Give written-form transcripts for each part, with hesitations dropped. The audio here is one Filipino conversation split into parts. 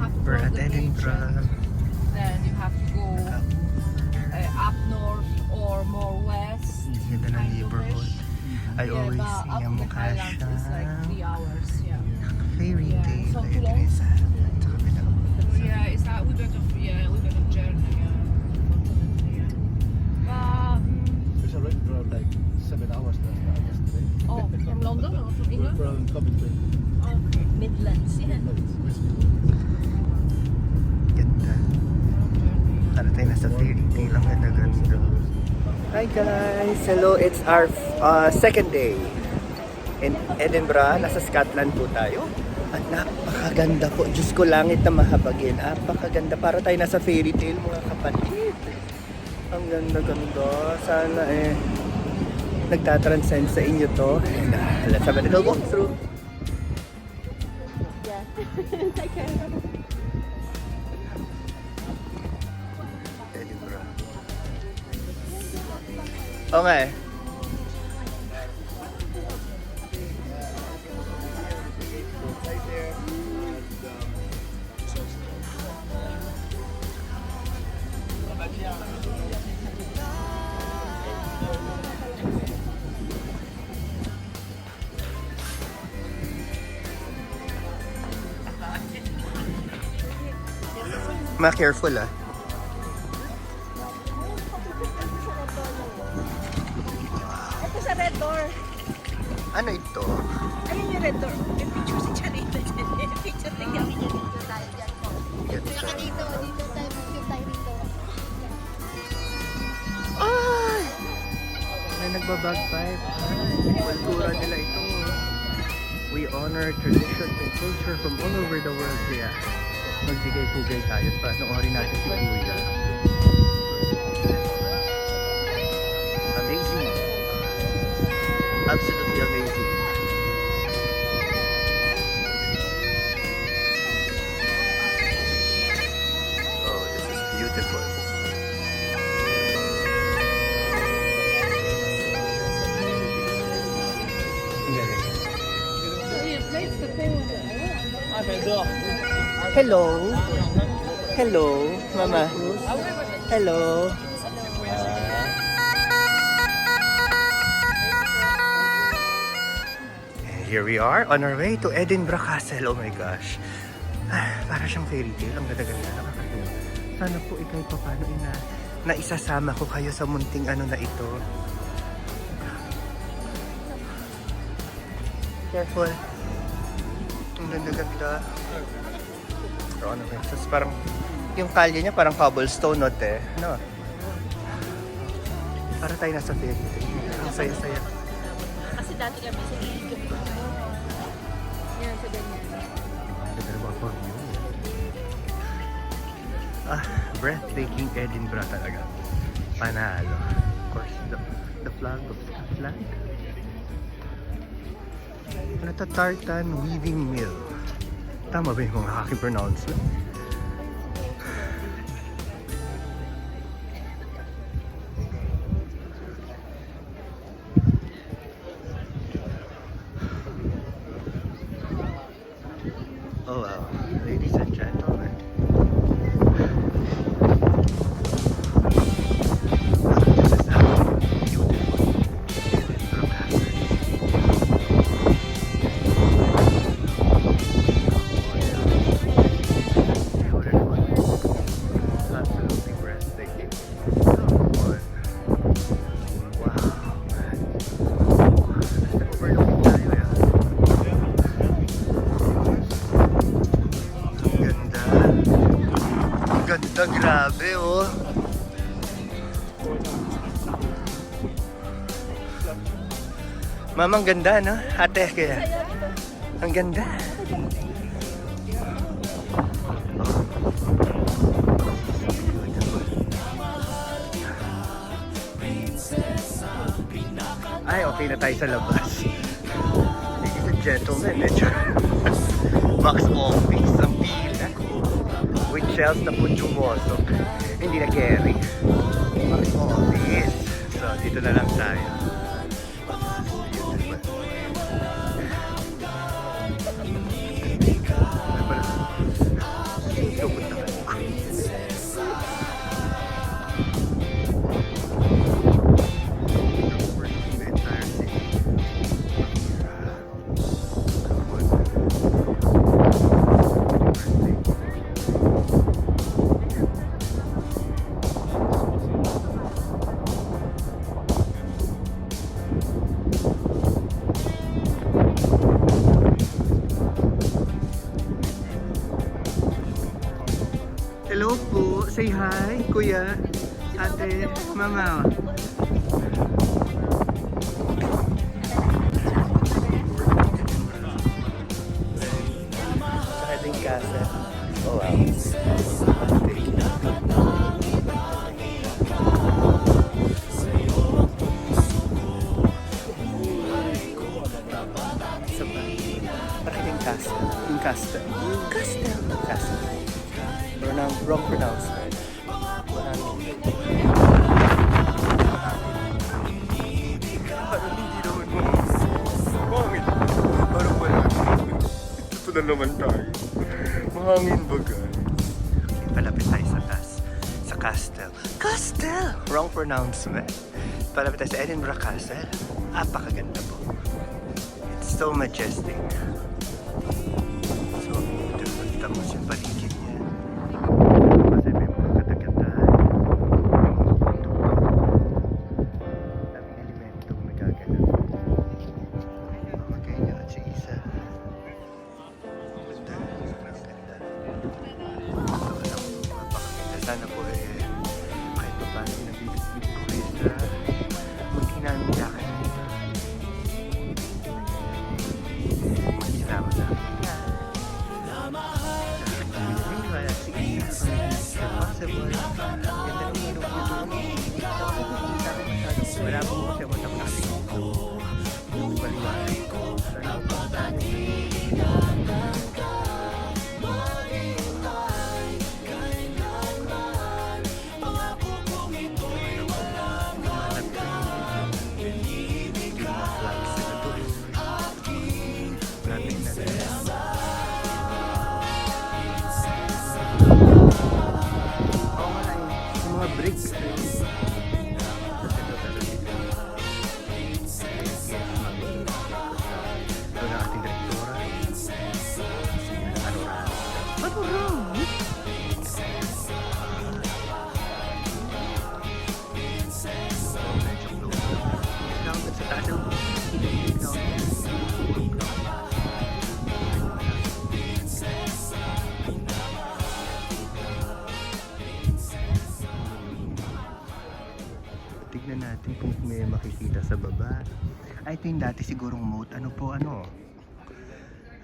have to We're cross at the bridge, Edinburgh. then you have to go up north or more west. Ganda ng kind of neighborhood. ish. I always but see up yung to the mukha Highlands siya. is like 3 hours. Yeah. Fairy Yeah, tale. so Ayun, close. isa. Sa kabilang. Yeah, it's a little bit of journey. Unfortunately, yeah. But It's already drove like 7 hours yesterday. oh, from London or from We're England? from Coventry. Okay. Midlands. Yeah. West Midlands. Ganda. Para tayo nasa fairy tale. Ang ganda-ganda. Hi guys! Hello! It's our second day in Edinburgh. Nasa Scotland po tayo. At napakaganda po. Diyos ko, langit na mahabagin. Napakaganda. Para tayo nasa fairy tale, mga kapatid. Ang ganda-ganda. Sana nagtatranscend sa inyo to. And let's have a little walk through. Yeah. Take care. Edinburgh. Oo nga eh. Ma-careful ah. Ito sa red door. Ano ito? Ayun yung red door. May picture si Chanita dyan. May picture niya. Picture tayo dyan po. Ganda. Dito tayo. Picture tayo dito. Ay! May nagbabagpipe. Kultura nila ito. We honor tradition and culture from all over the world. Kaya magbigay-pugay tayo. Panoorin natin si Kuya. Amazing. Absolutely amazing. Oh, this is beautiful. Ang galing. Hello. Hello, Mama. Hello. Here we are on our way to Edinburgh Castle. Oh my gosh. Para siyang fairy tale. Ang ganda-ganda. Nakakatuwa. Sana po ikay pa paano na isasama ko kayo sa munting ano na ito. Careful. Ang ganda-ganda. So, ano ba? Tapos parang yung kalye niya parang cobblestone, no, te? No? Para tayo nasa fairy tale. Ang saya-saya. Kasi dati kami sa Egypt. Yan, sa ganyan. Breathtaking Edinburgh talaga. Panalo. Of course, the flag of Scotland. Natatartan Weaving Mill. Tama ba yung mga aking pronouncement? Oh wow, ladies and gentlemen. This is how beautiful Edinburgh Castle. Absolutely breathtaking. Wow, man. Basta overlooking tayo yan. Ang ganda, grabe oh. Mama, ang ganda, no? Ate, kaya. Ang ganda. Ay, okay na tayo sa labas. Ladies and gentlemen, medyo Max Office ang pila. With shells na po tumusok. Hindi na carry. Max Office. So, dito na lang tayo. hi, kuya, ate, mama. Sa ating casa. Oh wow. Isa pa. Parang yung castle. Yung castle. Castle. Castle. Wrong pronouncement. Parang hindi naman mo. Mahangin. Parang wala. Ito na naman tayo. Mahangin ba guys? Okay, palapit tayo sa sa castle. Castle! Wrong pronouncement. Palapit tayo sa Edinburgh Castle. Apakaganda po. It's so majestic. So beautiful. Tapos yung paligid niya. Kasi may mga katagandahan. Daming elementong nagaganap. Okay niya at si Isa. Ganda. Sobrang ganda. Napakaganda. Sana po kahit pa paano nabibig ko sa munti namin lakad dito. Magsama sa akin. Wala si Isa. Possible. Ganda ng ilong niya doon. Wala po siya mo sa plastic. Baliwanag ko. Wala po sa akin. Bricks. Ito na ating direktora. Panorama. Sa taas ng tignan natin kung may makikita sa baba. Ay, ito yung dati sigurong moat. Ano po, ano?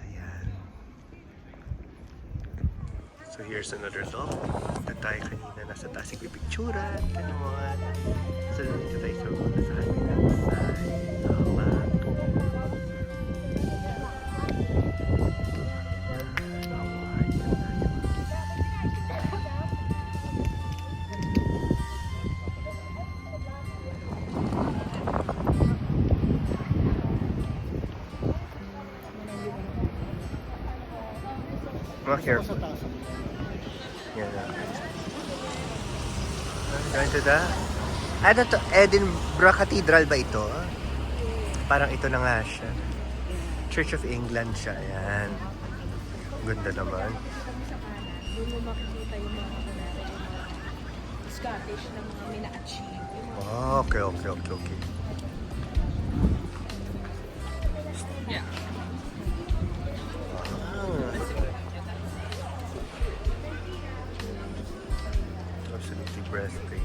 Ayan. So, here's another look. Ito tayo kanina nasa taas pipicturan. Ganon. So, dito tayo sa muna sa kabilang side. Tama. Mga careful. Yan na. Going to the... Ano to? Edinburgh Cathedral ba ito? Parang ito na nga siya. Church of England siya. Ayan. Ganda naman. Doon mo makikita yung mga Scottish na mga mina-achieve. Oh, okay. Yeah. Absolutely breathtaking.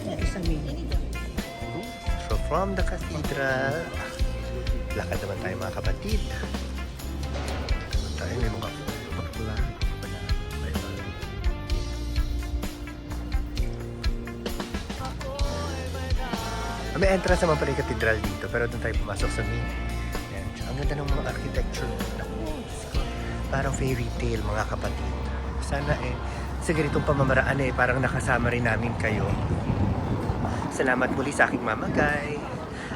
dito sa main. So from the cathedral, lakad naman tayo mga kapatid. Tayo may mga bakla. May entrance naman pala yung cathedral dito, pero doon tayo pumasok sa main. Ayan. Ang ganda ng mga architecture. Naku, Diyos ko. Parang fairy tale mga kapatid. Sana sa ganitong pamamaraan parang nakasama rin namin kayo. Salamat muli sa aking mama Guy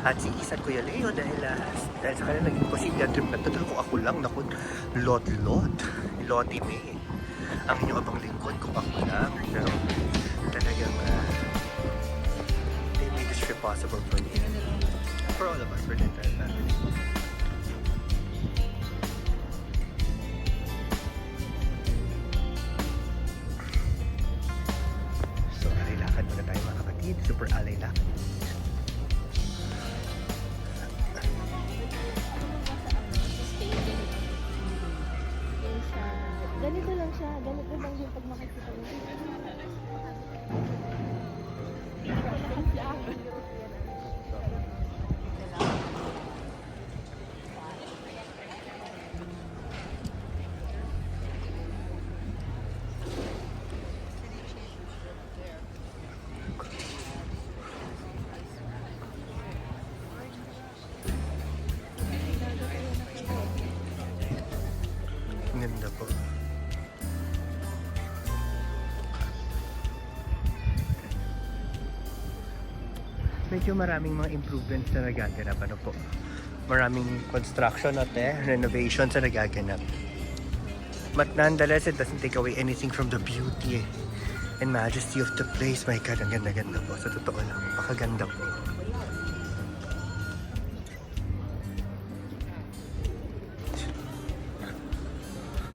at si Isa at Kuya Leo dahil sa kanila naging posible trip na ito. Kung ako lang, naku, Loti May. Ang inyong abang lingkod kung ako lang. Pero talagang they made this trip possible for me. For all of us, for the entire family. So, alay lakad muna tayo mga kapatid. Super alay lakad. Ganito lang siya. Ganito lang yung pag makikita mo. Ang ganda po. Medyo maraming mga improvements na nagaganap. Ano po? Maraming construction at renovations na nagaganap. But nonetheless, it doesn't take away anything from the beauty and majesty of the place. My God, ang ganda-ganda po. Sa totoo lang, pakaganda po.